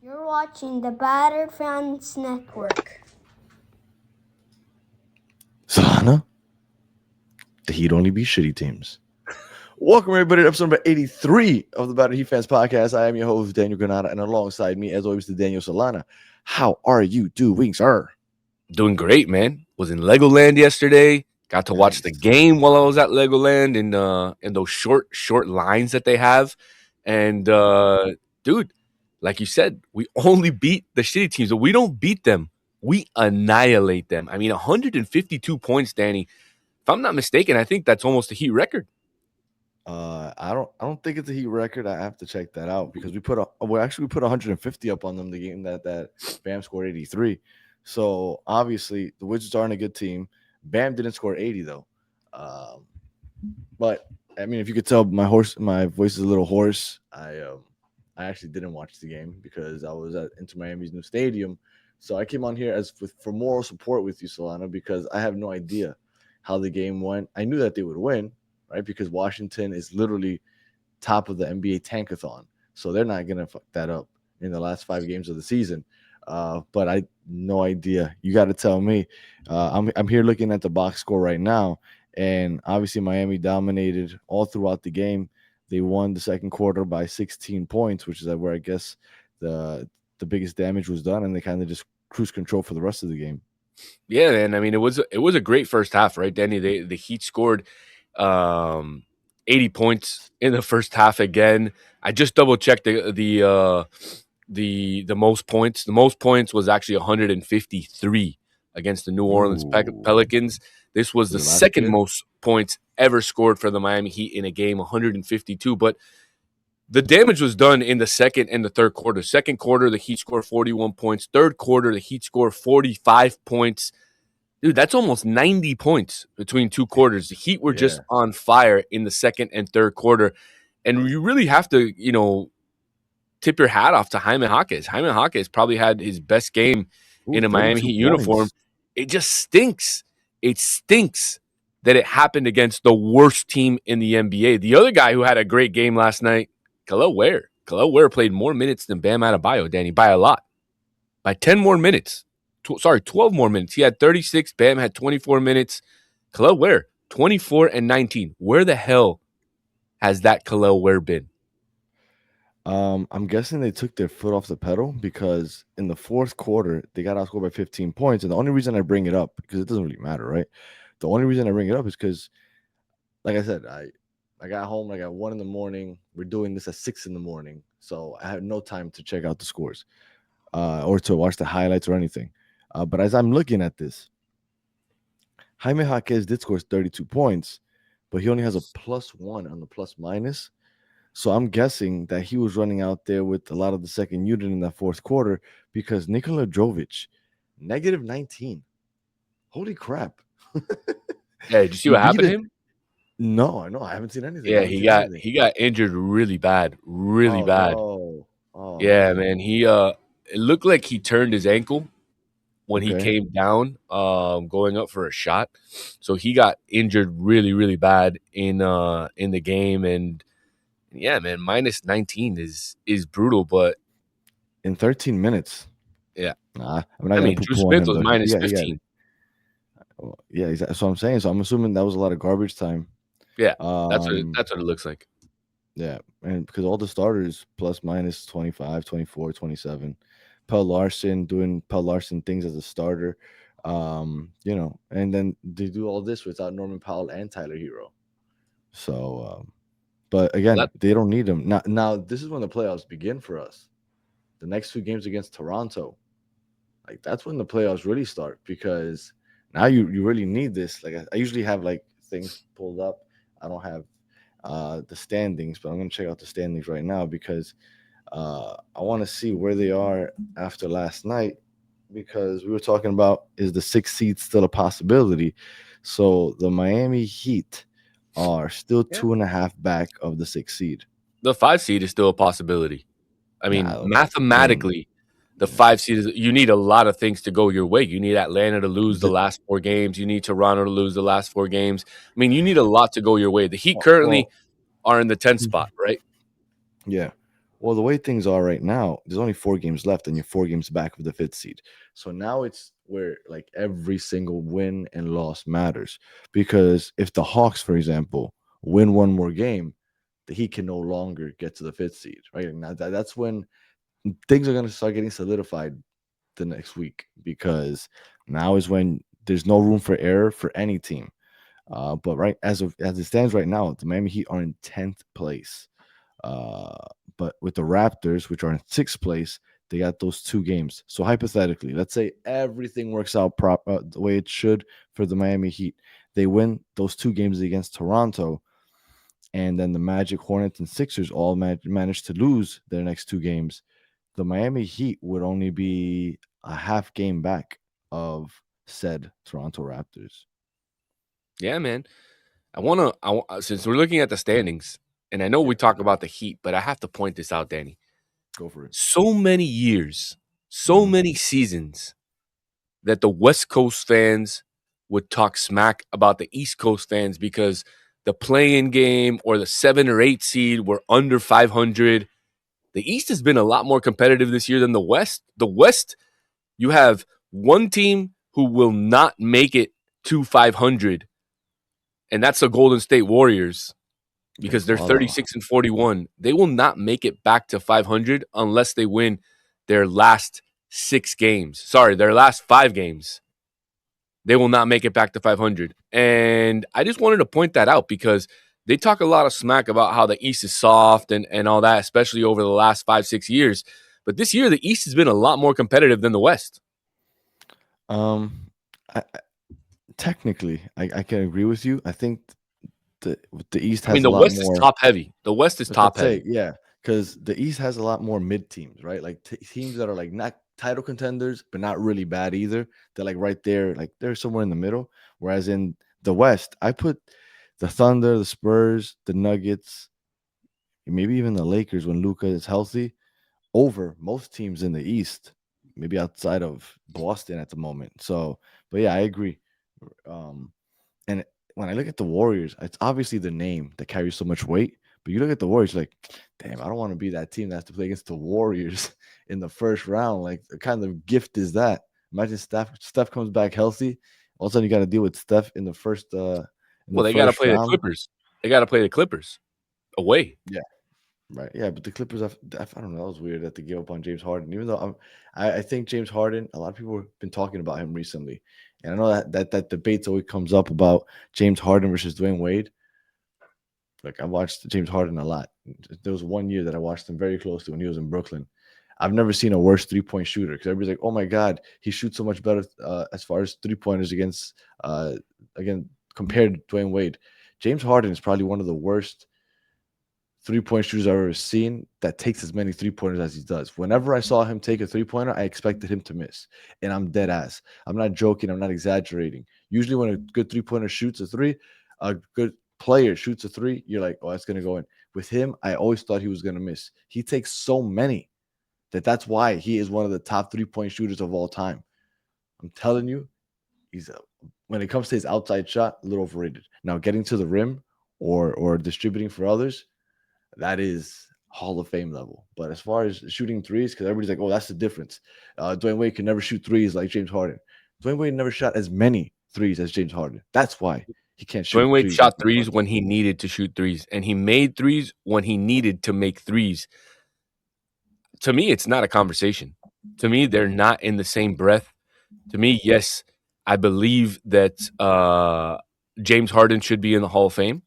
You're watching the Battered Fans Network. Solana, the Heat only beat shitty teams. Welcome everybody to episode number 83 of the Battered Heat Fans podcast. I am your host, Daniel Granada, and alongside me, as always, the Daniel Solana. How are you doing, sir? Doing great, man. Was in Legoland yesterday. Got to watch the game while I was at Legoland in those short lines that they have. And dude, like you said, we only beat the shitty teams, but we don't beat them. We annihilate them. I mean, 152 points, Danny. If I'm not mistaken, I think that's almost a Heat record. I don't think it's a Heat record. I have to check that out because we put 150 up on them the game that Bam scored 83. So obviously the Wizards aren't a good team. Bam didn't score 80 though. But I mean, if you could tell, my voice is a little hoarse. I actually didn't watch the game because I was at Inter Miami's new stadium. So I came on here for moral support with you, Solana, because I have no idea how the game went. I knew that they would win, right? Because Washington is literally top of the NBA tankathon, so they're not gonna fuck that up in the last 5 games of the season. But I no idea. You got to tell me. I'm here looking at the box score right now, and obviously Miami dominated all throughout the game. They won the second quarter by 16 points, which is where I guess the biggest damage was done, and they kind of just cruise control for the rest of the game. Yeah, man. I mean, it was a great first half, right, Danny? The Heat scored 80 points in the first half again. I just double checked the most points. The most points was actually 153 against the New Orleans Pelicans. This was the second most points ever scored for the Miami Heat in a game, 152. But the damage was done in the second and the third quarter. Second quarter, the Heat scored 41 points. Third quarter, the Heat scored 45 points. Dude, that's almost 90 points between two quarters. The Heat were just on fire in the second and third quarter. And you really have to, tip your hat off to Jaime Jaquez. Jaime Jaquez probably had his best game in a Miami Heat uniform. It just stinks. It stinks that it happened against the worst team in the NBA. The other guy who had a great game last night, Kel'el Ware. Kel'el Ware played more minutes than Bam Adebayo, Danny, by a lot. By 10 more minutes. 12 more minutes. He had 36. Bam had 24 minutes. Kel'el Ware, 24 and 19. Where the hell has that Kel'el Ware been? I'm guessing they took their foot off the pedal because in the fourth quarter, they got outscored by 15 points. And the only reason I bring it up, because it doesn't really matter, right? The only reason I bring it up is because, like I said, I got home, I got 1 a.m. We're doing this at 6 a.m. So I had no time to check out the scores or to watch the highlights or anything. But as I'm looking at this, Jaime Jaquez did score 32 points, but he only has a +1 on the plus minus. So I'm guessing that he was running out there with a lot of the second unit in that fourth quarter because Nikola Jovic, -19. Holy crap. Yeah, did you see what happened to him? No, I haven't seen anything. Yeah, he got injured really bad. Really bad. No. Yeah, man. He it looked like he turned his ankle when he came down going up for a shot. So he got injured really, really bad in the game. And yeah, man, -19 is brutal, but in 13 minutes. Yeah. Nah, I mean, Drew Smith was -15. Yeah, exactly. That's what I'm saying. So I'm assuming that was a lot of garbage time. Yeah, that's what it looks like. Yeah, and because all the starters plus/minus 25, 24, 27. Pell Larson doing Pell Larson things as a starter. And then they do all this without Norman Powell and Tyler Hero. So, but again, they don't need them. Now, this is when the playoffs begin for us. The next 2 games against Toronto. Like, that's when the playoffs really start because now you really need this. Like, I usually have, like, things pulled up. I don't have the standings, but I'm going to check out the standings right now because I want to see where they are after last night because we were talking about, is the 6th seed still a possibility? So the Miami Heat are still 2.5 back of the 6th seed. The 5 seed is still a possibility. I mean, mathematically, the 5 seed is, you need a lot of things to go your way. You need Atlanta to lose the last 4 games. You need Toronto to lose the last 4 games. I mean, you need a lot to go your way. The Heat currently are in the 10th spot, right? Yeah. Well, the way things are right now, there's only 4 games left, and you're 4 games back of the fifth seed. So now it's where like every single win and loss matters. Because if the Hawks, for example, win one more game, the Heat can no longer get to the fifth seed. Right and now, that's when things are going to start getting solidified the next week. Because now is when there's no room for error for any team. But right as it stands right now, the Miami Heat are in 10th place. Uh, but with the Raptors, which are in 6th place, they got those 2 games. So hypothetically, let's say everything works out the way it should for the Miami Heat. They win those 2 games against Toronto, and then the Magic, Hornets, and Sixers all manage to lose their next 2 games. The Miami Heat would only be a half game back of said Toronto Raptors. Yeah, man. Since we're looking at the standings, and I know we talk about the Heat, but I have to point this out, Danny. Go for it. So many years, so many seasons that the West Coast fans would talk smack about the East Coast fans because the play-in game or the 7 or 8 seed were under 500. The East has been a lot more competitive this year than the West. The West, you have one team who will not make it to 500, and that's the Golden State Warriors because they're 36 and 41. They will not make it back to 500 unless they win their last 6 games. Sorry, their last 5 games. They will not make it back to 500. And I just wanted to point that out because they talk a lot of smack about how the East is soft and all that, especially over the last 5-6 years. But this year, the East has been a lot more competitive than the West. I technically, I can agree with you. I think the East I mean, has a the lot West is more. top heavy. The West is I was about top to say, heavy. yeah, because the East has a lot more mid teams, right? Like teams that are like not title contenders, but not really bad either. They're like right there, like they're somewhere in the middle. Whereas in the West, I put the Thunder, the Spurs, the Nuggets, maybe even the Lakers when Luca is healthy, over most teams in the East, maybe outside of Boston at the moment. So, but yeah, I agree. Um, and when I look at the Warriors, it's obviously the name that carries so much weight. But you look at the Warriors, like, damn, I don't want to be that team that has to play against the Warriors in the first round. Like, what kind of gift is that? Imagine Steph comes back healthy. All of a sudden, you got to deal with Steph in the first Well, they got to first play the round. Clippers. They got to play the Clippers away. Yeah, right. Yeah, but the Clippers, I don't know. That was weird that they gave up on James Harden. Even though I think James Harden, a lot of people have been talking about him recently, and I know that debate's always comes up about James Harden versus Dwayne Wade. Like I watched James Harden a lot. There was one year that I watched him very closely when he was in Brooklyn. I've never seen a worse 3-point shooter because everybody's like, "Oh my God, he shoots so much better as far as 3-pointers again compared to Dwayne Wade." James Harden is probably one of the worst 3-point shooters I've ever seen that takes as many 3-pointers as he does. Whenever I saw him take a 3-pointer, I expected him to miss, and I'm dead ass. I'm not joking. I'm not exaggerating. Usually, when a good 3-pointer shoots a three, a good player shoots a three, you're like, oh, that's gonna go in. With him, I always thought he was gonna miss. He takes so many that's why he is one of the top 3-point shooters of all time. I'm telling you, when it comes to his outside shot, a little overrated. Now, getting to the rim or distributing for others, that is Hall of Fame level. But as far as shooting threes, because everybody's like, oh, that's the difference. Dwayne Wade can never shoot threes like James Harden. Dwayne Wade never shot as many threes as James Harden. That's why he can't shoot Dwayne Wade threes like shot James threes Harden. when he needed to shoot threes, and he made threes when he needed to make threes. To me, it's not a conversation. To me, they're not in the same breath. To me, yes, I believe that James Harden should be in the Hall of Fame,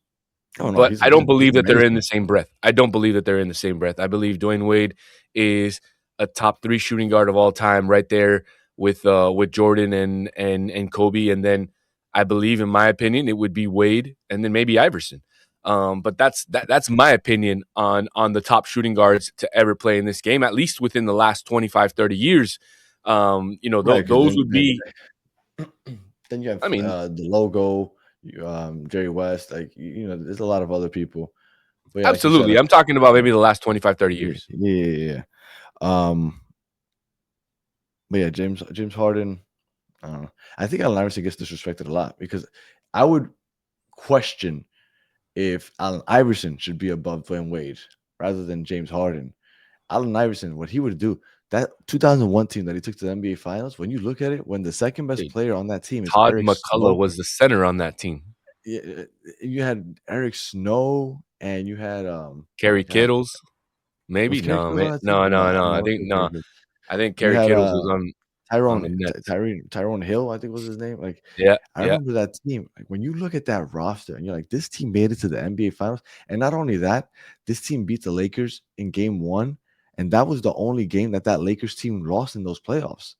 Oh no, but I don't he's believe that they're in the amazing. same breath. I don't believe that they're in the same breath. I believe Dwayne Wade is a top 3 shooting guard of all time, right there with Jordan and Kobe, and then I believe, in my opinion, it would be Wade and then maybe Iverson. But that's my opinion on the top shooting guards to ever play in this game, at least within the last 25, 30 years. Right, because Those would be. then you I have mean, the logo, Jerry West, like there's a lot of other people. But yeah, like you said, absolutely. like I'm talking about maybe the last 25, 30 yeah, years. yeah, yeah, yeah. But yeah, James Harden. I don't know. I think Allen Iverson gets disrespected a lot because I would question if Allen Iverson should be above Dwayne Wade rather than James Harden. Allen Iverson, what he would do, that 2001 team that he took to the NBA Finals, when you look at it, when the second best Dude, player on that team is Todd Eric McCullough Snow, was the center on that team. you had Eric Snow and you had Kerry God, Kittles, maybe was Kerry no, Kittles on man. that team? No, No, no, no. no, I I don't think think no. Kerry Kittles. I think You Kerry had Kittles was on the Nets. Tyrone Hill, I think was his name. Like, Yeah, I yeah, remember that team. Like, when you look at that roster and you're like, this team made it to the NBA Finals, and not only that, this team beat the Lakers in Game 1, and that was the only game that Lakers team lost in those playoffs.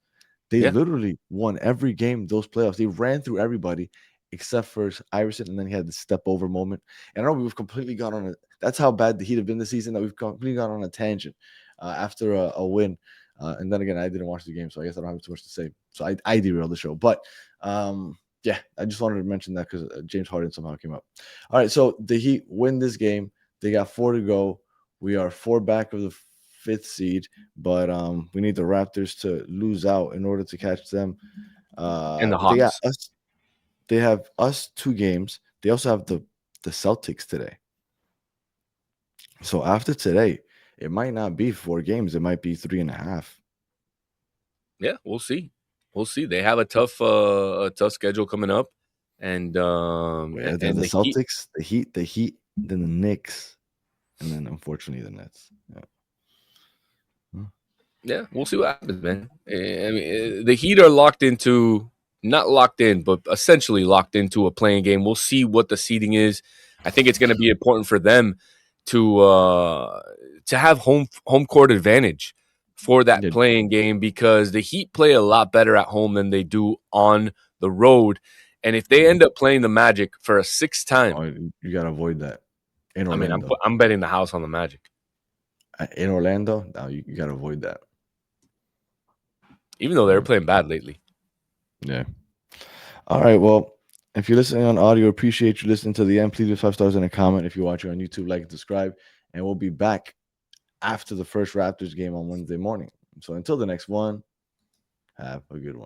They yeah. literally won every game those playoffs. They ran through everybody except for Iverson, and then he had the step over moment. And I know we've completely gone on a. That's how bad the Heat have been this season, that we've completely gone on a tangent after a win. And then again, I didn't watch the game, so I guess I don't have too much to say. So I derailed the show. But yeah, I just wanted to mention that because James Harden somehow came up. All right, so the Heat win this game. They got 4 to go. We are 4 back of the 5th seed, but we need the Raptors to lose out in order to catch them. And the They got Hawks. us. They have us 2 games. They also have the Celtics today. So after today, it might not be 4 games. It might be 3.5. Yeah, we'll see. We'll see. They have a tough schedule coming up, and Yeah, the the Heat. Celtics, the Heat, then the Knicks, and then unfortunately the Nets. Yeah. Yeah, we'll see what happens, man. I mean, the Heat are locked into, not locked in, but essentially locked into a playing game. We'll see what the seeding is. I think it's going to be important for them to have home court advantage for that Yeah. playing game, because the Heat play a lot better at home than they do on the road. And if they end up playing the Magic for a 6th time, Oh, you gotta avoid that in I mean, Orlando. I'm betting the house on the Magic. In Orlando, no, you gotta avoid that. Even though they're playing bad lately. Yeah. All right. Well, if you're listening on audio, appreciate you listening to the end. Please leave 5 stars and a comment. If you're watching on YouTube, like and subscribe. And we'll be back after the first Raptors game on Wednesday morning. So until the next one, have a good one.